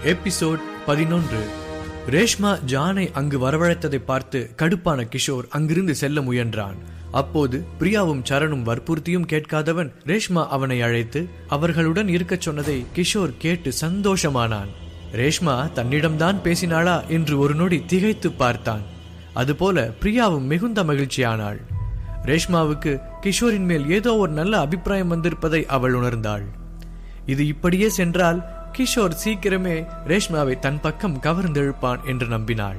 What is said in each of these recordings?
Episode 11. Reshma ஜானை அங்கு வரவழைத்ததை பார்த்து கடுப்பான கிஷோர் அங்கிருந்து செல்ல முயன்றான். அப்போது பிரியாவும் சரணும் வற்புறுத்தியும் கேட்காதவன் ரேஷ்மா அவனை அழைத்து அவர்களுடன் இருக்கச் சொன்னதை கிஷோர் கேட்டு சந்தோஷமானான். ரேஷ்மா தன்னிடம்தான் பேசினாளா என்று ஒரு நொடி திகைத்து பார்த்தான். அதுபோல பிரியாவும் மிகுந்த மகிழ்ச்சியானாள். ரேஷ்மாவுக்கு கிஷோரின் மேல் ஏதோ ஒரு நல்ல அபிப்பிராயம் வந்திருப்பதை அவள் உணர்ந்தாள். இது இப்படியே சென்றால் கிஷோர் சீக்கிரமே ரேஷ்மாவை தன் பக்கம் கவர்ந்தெழுப்பான் என்று நம்பினாள்.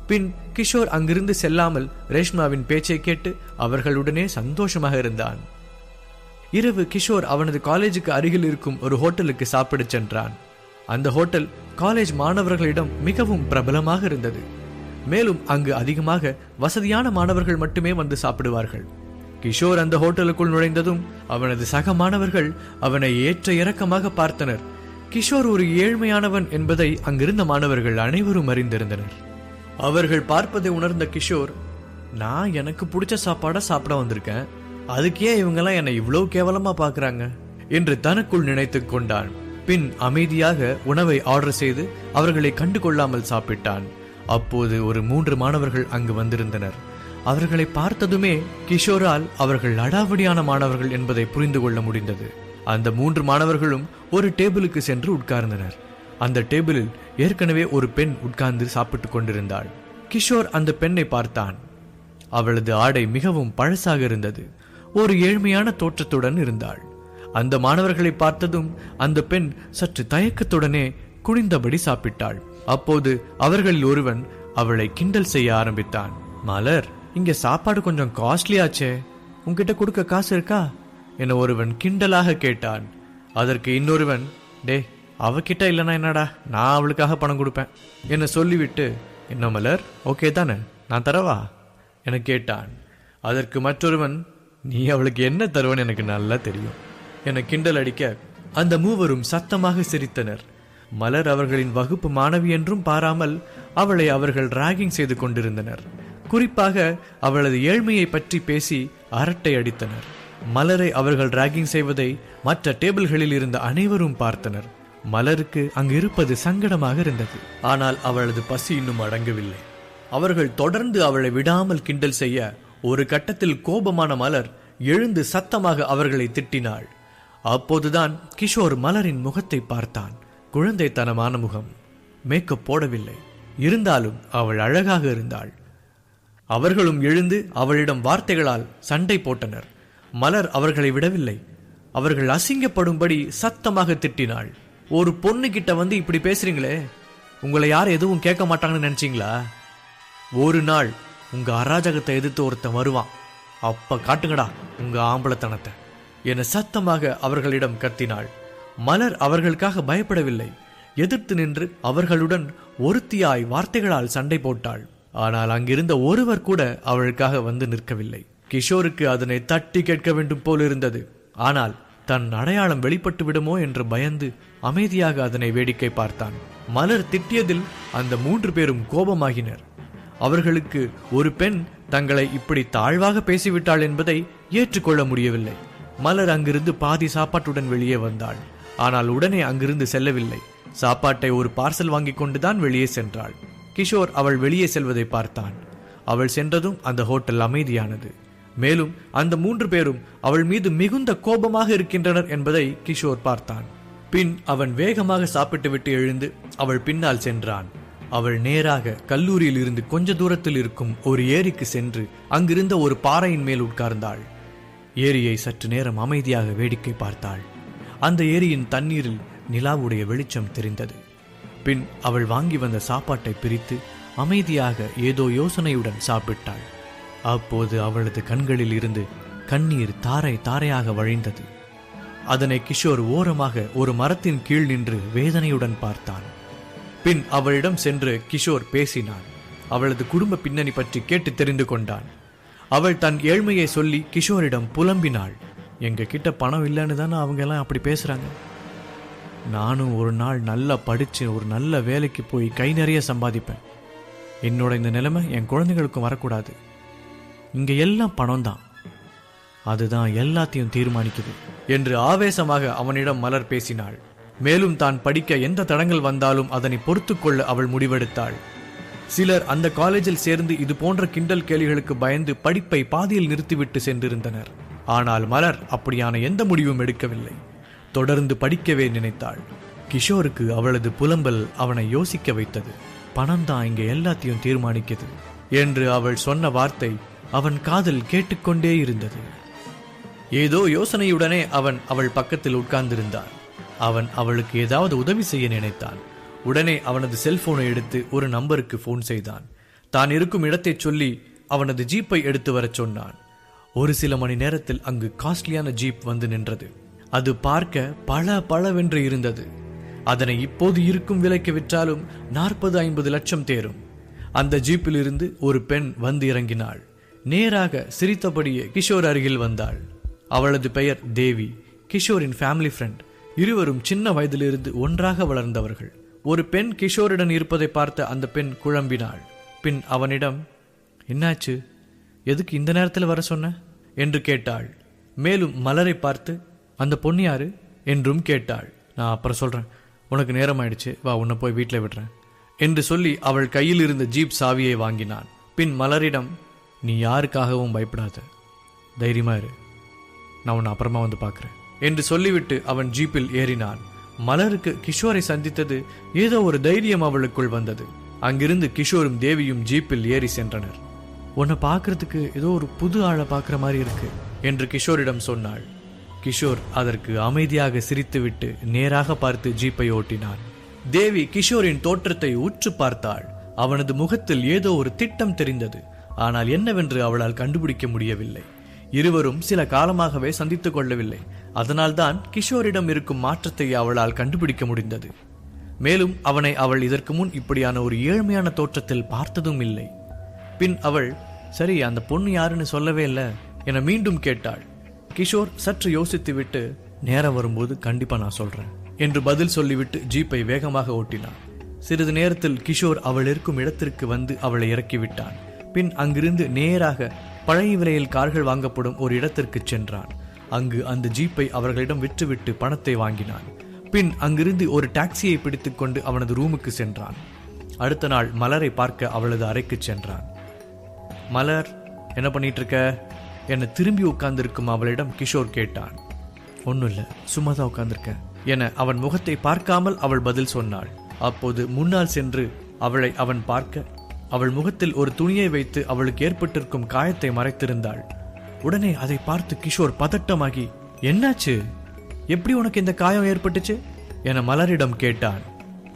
பின் கிஷோர் அங்கிருந்து செல்லாமல் ரேஷ்மாவின் பேச்சை கேட்டு அவர்களுடனே சந்தோஷமாக இருந்தான். இரவு கிஷோர் அவனது காலேஜுக்கு அருகில் இருக்கும் ஒரு ஹோட்டலுக்கு சாப்பிட சென்றான். அந்த ஹோட்டல் காலேஜ் மாணவர்களிடம் மிகவும் பிரபலமாக இருந்தது. மேலும் அங்கு அதிகமாக வசதியான மாணவர்கள் மட்டுமே வந்து சாப்பிடுவார்கள். கிஷோர் அந்த ஹோட்டலுக்குள் நுழைந்ததும் அவனது சக மாணவர்கள் அவனை ஏற்ற இறக்கமாக பார்த்தனர். கிஷோர் ஒரு ஏழ்மையானவன் என்பதை அங்கிருந்த மாணவர்கள் அனைவரும் அறிந்திருந்தனர். அவர்கள் பார்ப்பதை உணர்ந்த கிஷோர், நான் எனக்கு பிடிச்ச சாப்பாட சாப்பிட வந்திருக்கேன், அதுக்கே இவங்கெல்லாம் என்னை இவ்வளவு கேவலமா பாக்குறாங்க என்று தனக்குள் நினைத்து கொண்டான். பின் அமைதியாக உணவை ஆர்டர் செய்து அவர்களை கண்டு கொள்ளாமல் சாப்பிட்டான். அப்போது ஒரு 3 மாணவர்கள் அங்கு வந்திருந்தனர். அவர்களை பார்த்ததுமே கிஷோரால் அவர்கள் அடாவடியான மாணவர்கள் என்பதை புரிந்து கொள்ள முடிந்தது. அந்த 3 மாணவர்களும் ஒரு டேபிளுக்கு சென்று உட்கார்ந்தனர். அந்த டேபிளில் ஏற்கனவே ஒரு பெண் உட்கார்ந்து சாப்பிட்டுக் கொண்டிருந்தாள். கிஷோர் அந்த பெண்ணை பார்த்தான். அவளது ஆடை மிகவும் பழசாக இருந்தது. ஒரு ஏழ்மையான தோற்றத்துடன் இருந்தாள். அந்த மாணவர்களை பார்த்ததும் அந்த பெண் சற்று தயக்கத்துடனே குனிந்தபடி சாப்பிட்டாள். அப்போது அவர்களில் ஒருவன் அவளை கிண்டல் செய்ய ஆரம்பித்தான். மலர், இங்க சாப்பாடு கொஞ்சம் காஸ்ட்லியாச்சே, உன்கிட்ட கொடுக்க காசு இருக்கா என ஒருவன் கிண்டலாக கேட்டான். அதற்கு இன்னொருவன், டே அவகிட்ட இல்லைனா என்னடா, நான் அவளுக்காக பணம் கொடுப்பேன் என சொல்லிவிட்டு, என்ன மலர், ஓகே தானே, நான் தரவா என கேட்டான். அதற்கு மற்றொருவன், நீ அவளுக்கு என்ன தருவன்னு எனக்கு நல்லா தெரியும் என கிண்டல் அடிக்க அந்த மூவரும் சத்தமாக சிரித்தனர். மலர் அவர்களின் வகுப்பு மாணவி என்றும் பாராமல் அவளை அவர்கள் ராகிங் செய்து கொண்டிருந்தனர். குறிப்பாக அவளது ஏழ்மையை பற்றி பேசி அரட்டை அடித்தனர். மலரை அவர்கள் ராகிங் செய்வதை மற்ற டேபிள்களில் இருந்த அனைவரும் பார்த்தனர். மலருக்கு அங்கு இருப்பது சங்கடமாக இருந்தது. ஆனால் அவளது பசி இன்னும் அடங்கவில்லை. அவர்கள் தொடர்ந்து அவளை விடாமல் கிண்டல் செய்ய ஒரு கட்டத்தில் கோபமான மலர் எழுந்து சத்தமாக அவர்களை திட்டினாள். அப்போதுதான் கிஷோர் மலரின் முகத்தை பார்த்தான். குழந்தைத்தனமான முகம், மேக்கப் போடவில்லை. இருந்தாலும் அவள் அழகாக இருந்தாள். அவர்களும் எழுந்து அவளிடம் வார்த்தைகளால் சண்டை போட்டனர். மலர் அவர்களை விடவில்லை. அவர்கள் அசிங்கப்படும்படி சத்தமாக திட்டினாள். ஒரு பொண்ணு கிட்ட வந்து இப்படி பேசுறீங்களே, உங்களை யாரும் எதுவும் கேட்க மாட்டாங்கன்னு நினைச்சீங்களா? ஒரு நாள் உங்க அராஜகத்தை எதிர்த்து ஒருத்தன் வருவான், அப்ப காட்டுங்கடா உங்க ஆம்பளத்தனத்தை என சத்தமாக அவர்களிடம் கத்தினாள். மலர் அவர்களுக்காக பயப்படவில்லை. எதிர்த்து நின்று அவர்களுடன் ஒருத்தியாய் வார்த்தைகளால் சண்டை போட்டாள். ஆனால் அங்கிருந்த ஒருவர் கூட அவளுக்காக வந்து நிற்கவில்லை. கிஷோருக்கு அதனை தட்டி கேட்க வேண்டும் போல் இருந்தது. ஆனால் தன் அடையாளம் வெளிப்பட்டு விடுமோ என்று பயந்து அமைதியாக அதனை வேடிக்கை பார்த்தான். மலர் திட்டியதில் அந்த 3 பேரும் கோபமாகினர். அவர்களுக்கு ஒரு பெண் தங்களை இப்படி தாழ்வாக பேசிவிட்டாள் என்பதை ஏற்றுக்கொள்ள முடியவில்லை. மலர் அங்கிருந்து பாதி சாப்பாட்டுடன் வெளியே வந்தாள். ஆனால் உடனே அங்கிருந்து செல்லவில்லை. சாப்பாட்டை ஒரு பார்சல் வாங்கி கொண்டுதான் வெளியே சென்றாள். கிஷோர் அவள் வெளியே செல்வதை பார்த்தான். அவள் சென்றதும் அந்த ஹோட்டல் அமைதியானது. மேலும் அந்த 3 பேரும் அவள் மீது மிகுந்த கோபமாக இருக்கின்றனர் என்பதை கிஷோர் பார்த்தான். பின் அவன் வேகமாக சாப்பிட்டு விட்டு எழுந்து அவள் பின்னால் சென்றான். அவள் நேராக கல்லூரியில் இருந்து கொஞ்ச தூரத்தில் இருக்கும் ஒரு ஏரிக்கு சென்று அங்கிருந்த ஒரு பாறையின் மேல் உட்கார்ந்தாள். ஏரியை சற்று நேரம் அமைதியாக வேடிக்கை பார்த்தாள். அந்த ஏரியின் தண்ணீரில் நிலாவுடைய வெளிச்சம் தெரிந்தது. பின் அவள் வாங்கி வந்த சாப்பாட்டை பிரித்து அமைதியாக ஏதோ யோசனையுடன் சாப்பிட்டாள். அப்போது அவளது கண்களில் இருந்து கண்ணீர் தாரை தாரையாக வழிந்தது. அதனை கிஷோர் ஓரமாக ஒரு மரத்தின் கீழ் நின்று வேதனையுடன் பார்த்தான். பின் அவளிடம் சென்று கிஷோர் பேசினான். அவளது குடும்ப பின்னணி பற்றி கேட்டு தெரிந்து கொண்டான். அவள் தன் ஏழ்மையை சொல்லி கிஷோரிடம் புலம்பினாள். எங்க கிட்ட பணம் இல்லைன்னு தானே அவங்க எல்லாம் அப்படி பேசுறாங்க. நானும் ஒரு நாள் நல்லா படிச்சு ஒரு நல்ல வேலைக்கு போய் கை நிறைய சம்பாதிப்பேன். என்னோட இந்த நிலைமை என் குழந்தைகளுக்கும் வரக்கூடாது. இங்க எல்லாம் பணம் தான், அதுதான் எல்லாத்தையும் தீர்மானிக்குது என்று ஆவேசமாக அவனிடம் மலர் பேசினாள். மேலும் தான் படிக்க எந்த தடங்கள் வந்தாலும் அதனை பொறுத்து கொள்ள அவள் முடிவெடுத்தாள். சிலர் அந்த காலேஜில் சேர்ந்து இது போன்ற கிண்டல் கேலிகளுக்கு பயந்து படிப்பை பாதியில் நிறுத்திவிட்டு சென்றிருந்தனர். ஆனால் மலர் அப்படியான எந்த முடிவும் எடுக்கவில்லை. தொடர்ந்து படிக்கவே நினைத்தாள். கிஷோருக்கு அவளது புலம்பல் அவனை யோசிக்க வைத்தது. பணம் தான் இங்க எல்லாத்தையும் தீர்மானிக்குது என்று அவள் சொன்ன வார்த்தை அவன் காதில் கேட்டுக்கொண்டே இருந்தது. ஏதோ யோசனையுடனே அவன் அவள் பக்கத்தில் உட்கார்ந்திருந்தான். அவன் அவளுக்கு ஏதாவது உதவி செய்ய நினைத்தான். உடனே அவனது செல்போனை எடுத்து ஒரு நம்பருக்கு போன் செய்தான். தான் இருக்கும் இடத்தை சொல்லி அவனது ஜீப்பை எடுத்து வரச் சொன்னான். ஒரு சில மணி நேரத்தில் அங்கு காஸ்ட்லியான ஜீப் வந்து நின்றது. அது பார்க்க பளபளவென்று இருந்தது. அதனை இப்போது இருக்கும் விலைக்கு விற்றாலும் 40-50 லட்சம் தேரும். அந்த ஜீப்பில் இருந்து ஒரு பெண் வந்து இறங்கினாள். நேராக சிரித்தபடியே கிஷோர் அருகில் வந்தாள். அவளது பெயர் தேவி, கிஷோரின் ஃபேமிலி ஃப்ரெண்ட். இருவரும் சின்ன வயதிலிருந்து ஒன்றாக வளர்ந்தவர்கள். ஒரு பெண் கிஷோருடன் இருப்பதை பார்த்த அந்த பெண் குழம்பினாள். பின் அவனிடம், என்னாச்சு, எதுக்கு இந்த நேரத்தில் வர சொன்ன என்று கேட்டாள். மேலும் மலரை பார்த்து, அந்த பொண்ணு யாரு என்றும் கேட்டாள். நான் அப்புறம் சொல்றேன், உனக்கு நேரம் ஆயிடுச்சு, வா உன்னை போய் வீட்டில் விடுறேன் என்று சொல்லி அவள் கையில் இருந்த ஜீப் சாவியை வாங்கினான். பின் மலரிடம், நீ யாருக்காகவும் பயப்படாத, தைரியமா இரு, நான் உன்னை அப்புறமா வந்து பார்க்கிறேன் என்று சொல்லிவிட்டு அவன் ஜீப்பில் ஏறினான். மலருக்கு கிஷோரை சந்தித்தது ஏதோ ஒரு தைரியம் அவளுக்குள் வந்தது. அங்கிருந்து கிஷோரும் தேவியும் ஜீப்பில் ஏறி சென்றனர். உன்னை பார்க்கறதுக்கு ஏதோ ஒரு புது ஆளை பார்க்குற மாதிரி இருக்கு என்று கிஷோரிடம் சொன்னாள். கிஷோர் அதற்கு அமைதியாக சிரித்துவிட்டு நேராக பார்த்து ஜீப்பை ஓட்டினான். தேவி கிஷோரின் தோற்றத்தை உற்று பார்த்தாள். அவனது முகத்தில் ஏதோ ஒரு திட்டம் தெரிந்தது. ஆனால் என்னவென்று அவளால் கண்டுபிடிக்க முடியவில்லை. இருவரும் சில காலமாகவே சந்தித்துக் கொள்ளவில்லை. அதனால்தான் கிஷோரிடம் இருக்கும் மாற்றத்தை அவளால் கண்டுபிடிக்க முடிந்தது. மேலும் அவனை அவள் இதற்கு முன் இப்படியான ஒரு ஏழ்மையான தோற்றத்தில் பார்த்ததும் இல்லை. பின் அவள், சரி அந்த பொண்ணு யாருன்னு சொல்லவே இல்லை என மீண்டும் கேட்டாள். கிஷோர் சற்று யோசித்துவிட்டு, நேரம் வரும்போது கண்டிப்பா நான் சொல்றேன் என்று பதில் சொல்லிவிட்டு ஜீப்பை வேகமாக ஓட்டினான். சிறிது நேரத்தில் கிஷோர் அவள் இருக்கும் இடத்திற்கு வந்து அவளை இறக்கிவிட்டான். பின் அங்கிருந்து நேராக பழைய விலையில் கார்கள் வாங்கப்படும் ஒரு இடத்திற்கு சென்றான். அங்கு அந்த ஜீப்பை அவர்களிடம் விற்றுவிட்டு பணத்தை வாங்கினான். பின் அங்கிருந்து ஒரு டாக்ஸியை பிடித்துக் கொண்டு அவனது ரூமுக்கு சென்றான். அடுத்த நாள் மலரை பார்க்க அவளது அறைக்கு சென்றான். மலர், என்ன பண்ணிட்டு இருக்க என திரும்பி உட்கார்ந்திருக்கும் அவளிடம் கிஷோர் கேட்டான். ஒன்னும் இல்ல, சும்மா தான் உட்கார்ந்திருக்கேன் என அவன் முகத்தை பார்க்காமல் அவள் பதில் சொன்னாள். அப்போது முன்னால் சென்று அவளை அவன் பார்க்க அவள் முகத்தில் ஒரு துணியை வைத்து அவளுக்கு ஏற்பட்டிருக்கும் காயத்தை மறைத்திருந்தாள். உடனே அதை பார்த்து கிஷோர் பதட்டமாகி, என்னாச்சு, எப்படி உனக்கு இந்த காயம் ஏற்பட்டுச்சு என மலரிடம் கேட்டான்.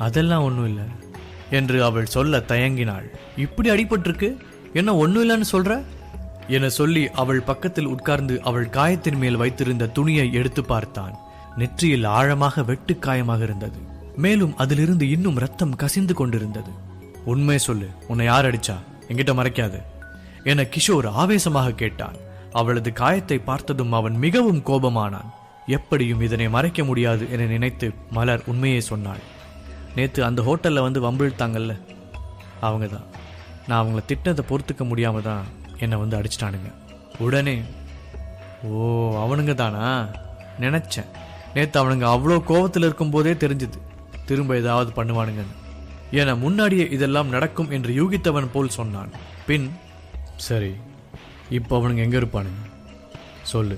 அதெல்லாம் ஒன்றும் இல்லை என்று அவள் சொல்ல தயங்கினாள். இப்படி அடிபட்டிருக்கு, என்ன ஒன்றும் இல்லைன்னு சொல்ற என சொல்லி அவள் பக்கத்தில் உட்கார்ந்து அவள் காயத்தின் மேல் வைத்திருந்த துணியை எடுத்து பார்த்தான். நெற்றியில் ஆழமாக வெட்டு காயமாக இருந்தது. மேலும் அதிலிருந்து இன்னும் ரத்தம் கசிந்து கொண்டிருந்தது. உண்மை சொல்லு, உன்னை யார் அடிச்சா, என்கிட்ட மறைக்காது என கிஷோர் ஆவேசமாக கேட்டான். அவளது காயத்தை பார்த்ததும் அவன் மிகவும் கோபமானான். எப்படியும் இதனை மறைக்க முடியாது என நினைத்து மலர் உண்மையை சொன்னாள். நேத்து அந்த ஹோட்டல்ல வந்து வம்பிழுத்தாங்கல்ல, அவங்க தான். நான் அவங்கள திட்டத்தை பொறுத்துக்க முடியாம தான் என்னை வந்து அடிச்சிட்டானுங்க. உடனே, ஓ அவனுங்க தானா நினைச்சேன். நேத்து அவனுங்க அவ்வளோ கோபத்தில் இருக்கும் போதே தெரிஞ்சுது திரும்ப ஏதாவது பண்ணுவானுங்கன்னு என முன்னாடியே இதெல்லாம் நடக்கும் என்று யூகித்தவன் போல் சொன்னான். பின், சரி இப்போ அவனுங்க எங்க இருப்பானுங்க சொல்லு,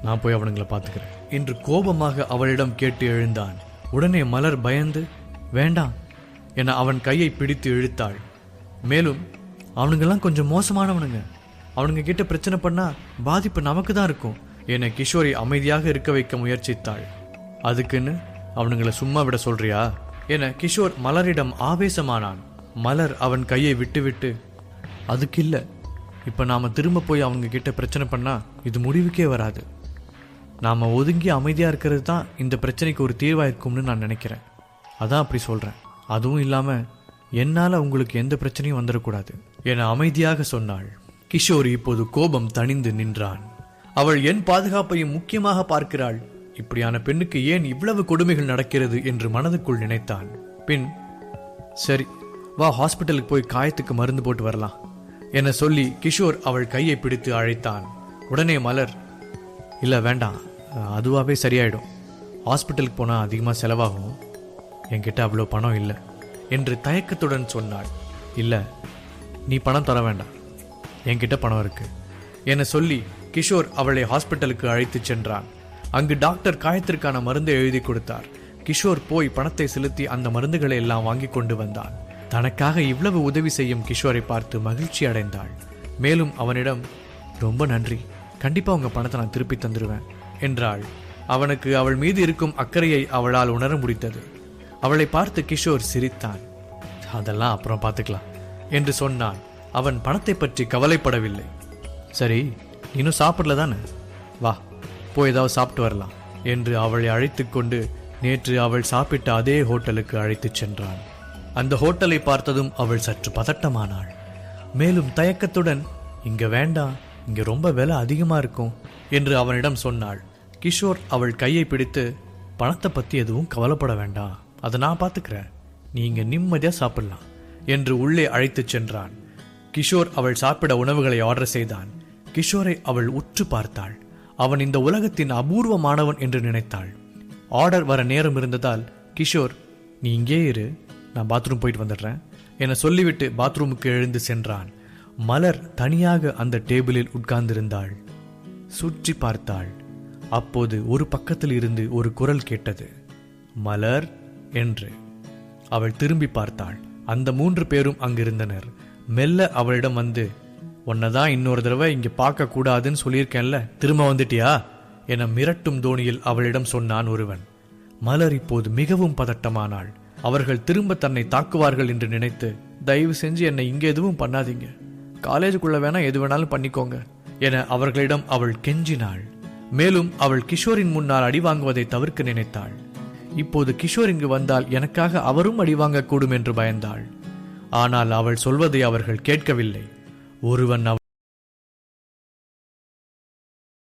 நான் போய் அவனுங்களை பார்த்துக்கிறேன் என்று கோபமாக அவளிடம் கேட்டு எழுந்தான். உடனே மலர் பயந்து, வேண்டாம் என அவன் கையை பிடித்து இழுத்தாள். மேலும், அவனுங்கெல்லாம் கொஞ்சம் மோசமானவனுங்க, அவனுங்க கிட்ட பிரச்சனை பண்ணா பாதிப்பு நமக்கு தான் இருக்கும் என கிஷோரை அமைதியாக இருக்க வைக்க முயற்சித்தாள். அதுக்குன்னு அவனுங்களை சும்மா விட சொல்றியா என கிஷோர் மலரிடம் ஆவேசமானான். மலர் அவன் கையை விட்டுவிட்டு, அதுக்கு இல்லை, இப்ப நாம திரும்ப போய் அவங்க கிட்ட பிரச்சனை பண்ணா இது முடிவுக்கே வராது. நாம ஒதுங்கி அமைதியா இருக்கிறது தான் இந்த பிரச்சனைக்கு ஒரு தீர்வா இருக்கும்னு நான் நினைக்கிறேன். அதான் அப்படி சொல்றேன். அதுவும் இல்லாம என்னால உங்களுக்கு எந்த பிரச்சனையும் வந்துடக்கூடாது என அமைதியாக சொன்னாள். கிஷோர் இப்போது கோபம் தணிந்து நின்றான். அவள் என் பாதுகாப்பையும் முக்கியமாக பார்க்கிறாள். இப்படியான பெண்ணுக்கு ஏன் இவ்வளவு கொடுமைகள் நடக்கிறது என்று மனதுக்குள் நினைத்தான். பின், சரி வா ஹாஸ்பிட்டலுக்கு போய் காயத்துக்கு மருந்து போட்டு வரலாம் என சொல்லி கிஷோர் அவள் கையை பிடித்து அழைத்தான். உடனே மலர், இல்ல வேண்டாம், அதுவாகவே சரியாயிடும், ஹாஸ்பிட்டலுக்கு போனால் அதிகமாக செலவாகும், என்கிட்ட அவ்வளோ பணம் இல்லை என்று தயக்கத்துடன் சொன்னாள். இல்லை, நீ பணம் தர வேண்டாம், என்கிட்ட பணம் இருக்கு என சொல்லி கிஷோர் அவளை ஹாஸ்பிட்டலுக்கு அழைத்துச் சென்றான். அங்கு டாக்டர் காயத்திற்கான மருந்தை எழுதி கொடுத்தார். கிஷோர் போய் பணத்தை செலுத்தி அந்த மருந்துகளை எல்லாம் வாங்கி கொண்டு வந்தான். தனக்காக இவ்வளவு உதவி செய்யும் கிஷோரை பார்த்து மகிழ்ச்சி அடைந்தாள். மேலும் அவனிடம், ரொம்ப நன்றி, கண்டிப்பா உங்க பணத்தை நான் திருப்பி தந்துடுவேன் என்றாள். அவனுக்கு அவள் மீது இருக்கும் அக்கறையை அவளால் உணர முடித்தது. அவளை பார்த்து கிஷோர் சிரித்தான். அதெல்லாம் அப்புறம் பார்த்துக்கலாம் என்று சொன்னான். அவன் பணத்தை பற்றி கவலைப்படவில்லை. சரி, இன்னும் சாப்பிடல தானே, வா போய் ஏதாவது சாப்பிட்டு வரலாம் என்று அவளை அழைத்து கொண்டு நேற்று அவள் சாப்பிட்ட அதே ஹோட்டலுக்கு அழைத்துச் சென்றான். அந்த ஹோட்டலை பார்த்ததும் அவள் சற்று பதட்டமானாள். மேலும் தயக்கத்துடன், இங்க வேண்டாம், இங்க ரொம்ப விலை அதிகமா இருக்கும் என்று அவனிடம் சொன்னாள். கிஷோர் அவள் கையை பிடித்து, பணத்தை பத்தி எதுவும் கவலைப்பட வேண்டாம், அதை நான் பார்த்துக்கிறேன், நீ இங்க நிம்மதியா சாப்பிடலாம் என்று உள்ளே அழைத்துச் சென்றான். கிஷோர் அவள் சாப்பிட உணவுகளை ஆர்டர் செய்தான். கிஷோரை அவள் உற்று பார்த்தாள். அவன் இந்த உலகத்தின் அபூர்வமானவன் என்று நினைத்தாள். ஆர்டர் வர நேரம் இருந்ததால் கிஷோர், நீ இங்கே இரு, நான் பாத்ரூம் போயிட்டு வந்துடுறேன் என சொல்லிவிட்டு பாத்ரூமுக்கு எழுந்து சென்றான். மலர் தனியாக அந்த டேபிளில் உட்கார்ந்திருந்தாள். சுற்றி பார்த்தாள். அப்போது ஒரு பக்கத்தில் இருந்து ஒரு குரல் கேட்டது, மலர் என்று. அவள் திரும்பி பார்த்தாள். அந்த 3 பேரும் அங்கிருந்தனர். மெல்ல அவளிடம் வந்து, உன்னதான் இன்னொரு தடவை இங்க பார்க்க கூடாதுன்னு சொல்லியிருக்கேன்ல, திரும்ப வந்துட்டியா என மிரட்டும் தோணியில் அவளிடம் சொன்னான் ஒருவன். மலர் இப்போது மிகவும் பதட்டமானாள். அவர்கள் திரும்ப தன்னை தாக்குவார்கள் என்று நினைத்து, தயவு செஞ்சு என்னை இங்க எதுவும் பண்ணாதீங்க, காலேஜுக்குள்ள வேணா எது வேணாலும் பண்ணிக்கோங்க என அவர்களிடம் அவள் கெஞ்சினாள். மேலும் அவள் கிஷோரின் முன்னால் அடி வாங்குவதை தவிர்க்க நினைத்தாள். இப்போது கிஷோர் இங்கு வந்தால் எனக்காக அவரும் அடிவாங்கக்கூடும் என்று பயந்தாள். ஆனால் அவள் சொல்வதை அவர்கள் கேட்கவில்லை. ஒருவன் அவள்